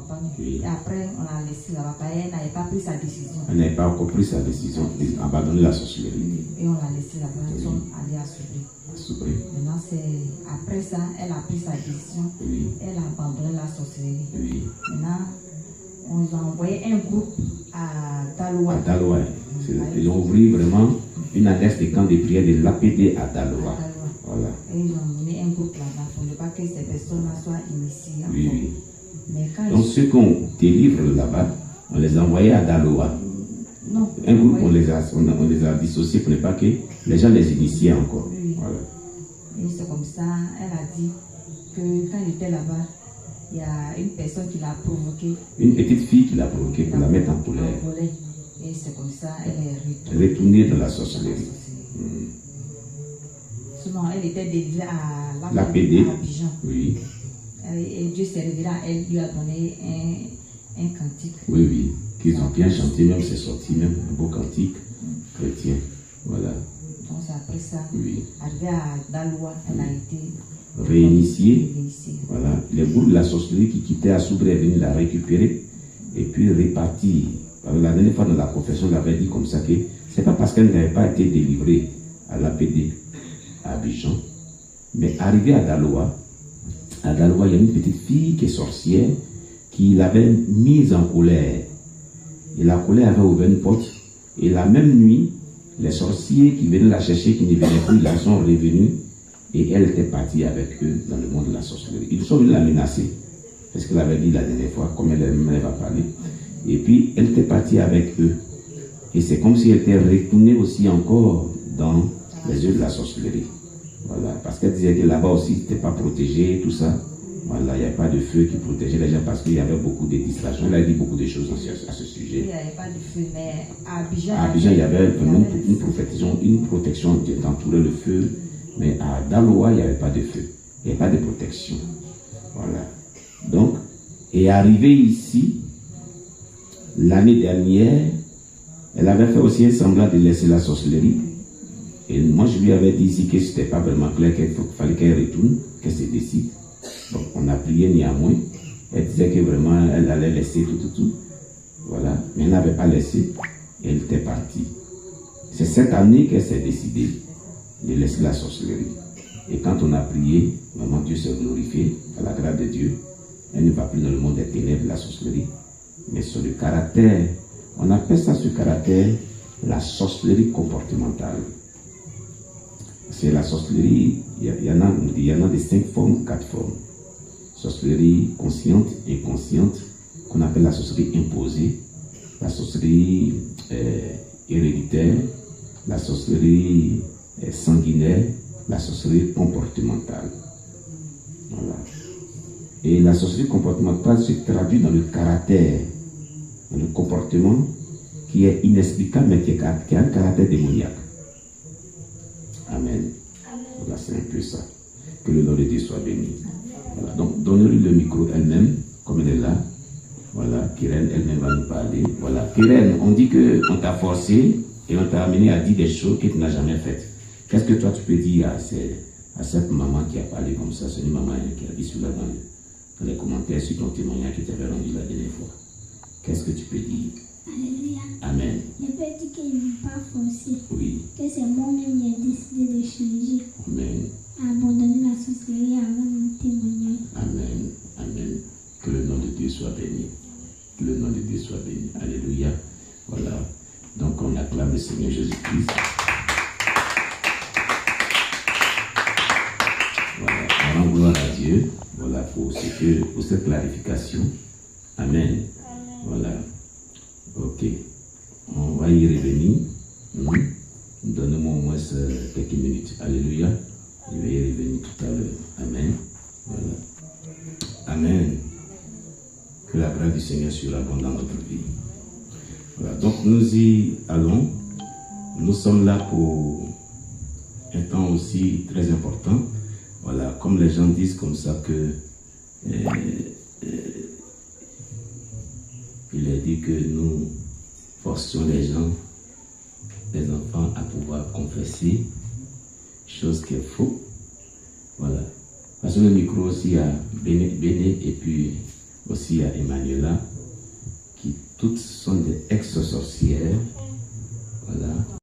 accompagné. Oui. Et après, on l'a laissé là-bas. Elle n'avait pas pris sa décision. Elle n'avait pas encore pris sa décision d'abandonner la sorcellerie. Et on l'a laissé là-bas. Oui. Ils sont allés à Soubré. Maintenant, après ça, elle a pris sa décision. Oui. Elle a abandonné la sorcellerie. Oui. Maintenant, on nous a envoyé un groupe à Daloa. À Daloa. Ils ont ouvert vraiment une adresse de camp de prière de l'APD à Daloa. Voilà. Et ils ont mené un groupe là-bas. Il ne faut pas que ces personnes-là soient initiées. Oui, oui. Mais quand donc ceux qu'on délivre là-bas, on les a envoyés à Daloa. Non. Un groupe, on les a dissociés pour ne pas que les gens les initient encore. Oui. Voilà. Et c'est comme ça, elle a dit que quand il était là-bas, il y a une personne qui l'a provoqué. Une petite fille qui l'a provoqué pour la mettre en colère. Et c'est comme ça, elle est retournée dans la sorcellerie. Sinon, elle était délivrée à l'APD. À Abidjan. Oui. Et Dieu s'est révélé à elle, lui a donné un cantique. Oui, oui. Qu'ils ont bien chanté, même c'est sorti, même un beau cantique chrétien. Voilà. Donc c'est après ça, oui. Arrivée à Daloa, elle a été réinitiée. Voilà. Les groupes de la sorcellerie qui quittaient à Soubré est venu la récupérer et puis répartir. La dernière fois dans la confession, on avait dit comme ça que c'est pas parce qu'elle n'avait pas été délivrée à l'APD à Abidjan, mais arrivée à Daloa, il y a une petite fille qui est sorcière qui l'avait mise en colère. Et la colère avait ouvert une porte. Et la même nuit, les sorciers qui venaient la chercher, qui ne venaient plus, la sont revenus. Et elle était partie avec eux dans le monde de la sorcellerie. Ils sont venus la menacer. C'est ce qu'elle avait dit la dernière fois, comme elle va parler. Et puis, elle était partie avec eux. Et c'est comme si elle était retournée aussi encore dans les yeux de la sorcellerie. Voilà. Parce qu'elle disait que là-bas aussi, c'était pas protégé, tout ça. Voilà, il n'y avait pas de feu qui protégeait les gens parce qu'il y avait beaucoup de distractions. Elle a dit beaucoup de choses à ce sujet. Il n'y avait pas de feu, mais à Abidjan, il y avait vraiment une protection qui entourait le feu. Mais à Daloa, il n'y avait pas de feu. Il n'y avait pas de protection. Voilà. Donc, et arrivée ici, l'année dernière, elle avait fait aussi un semblant de laisser la sorcellerie. Et moi, je lui avais dit ici que ce n'était pas vraiment clair, qu'il fallait qu'elle retourne, qu'elle se décide. Donc, on a prié néanmoins. Elle disait que vraiment, elle allait laisser tout. Voilà. Mais elle n'avait pas laissé. Et elle était partie. C'est cette année qu'elle s'est décidée de laisser la sorcellerie. Et quand on a prié, vraiment Dieu s'est glorifié, à la grâce de Dieu. Elle ne va plus dans le monde des ténèbres de la sorcellerie. Mais sur le caractère, on appelle ça ce caractère la sorcellerie comportementale. C'est la sorcellerie, il y en a de 5 formes, 4 formes. Sorcellerie consciente, inconsciente, qu'on appelle la sorcellerie imposée, la sorcellerie héréditaire, la sorcellerie sanguinaire, la sorcellerie comportementale. Voilà. Et la sorcellerie comportementale se traduit dans le caractère, dans le comportement qui est inexplicable mais qui a un caractère démoniaque. Amen. Voilà, c'est un peu ça. Que le nom de Dieu soit béni. Voilà. Donc, donnez-lui le micro elle-même, comme elle est là. Voilà, Keren elle-même va nous parler. Voilà, Keren, on dit qu'on t'a forcé et on t'a amené à dire des choses que tu n'as jamais faites. Qu'est-ce que toi tu peux dire à cette maman qui a parlé comme ça? C'est une maman qui a dit cela dans les commentaires sur ton témoignage que tu avais rendu la dernière fois. Qu'est-ce que tu peux dire? Alléluia. Amen. Je peux dire qu'ils ne m'ont pas forcé. Oui. Que c'est moi-même qui ai décidé de changer. Amen. Abandonner la sorcellerie avant mon témoignage. Amen. Amen. Que le nom de Dieu soit béni. Que le nom de Dieu soit béni. Alléluia. Voilà. Donc on acclame le Seigneur Jésus-Christ. Voilà. On rend gloire à Dieu. Voilà pour cette clarification. Amen. Voilà. Ok. On va y revenir. Donne-moi au moins quelques minutes. Alléluia. Je vais y revenir tout à l'heure. Amen. Voilà. Amen. Que la grâce du Seigneur surabonde dans notre vie. Voilà. Donc nous y allons. Nous sommes là pour un temps aussi très important. Voilà. Comme les gens disent comme ça que il est dit que nous forcions les gens, les enfants, à pouvoir confesser, chose qui est faux. Voilà. Parce que le micro aussi à Béné et puis Aussi, il y a Emmanuela, qui toutes sont des ex-sorcières. Voilà.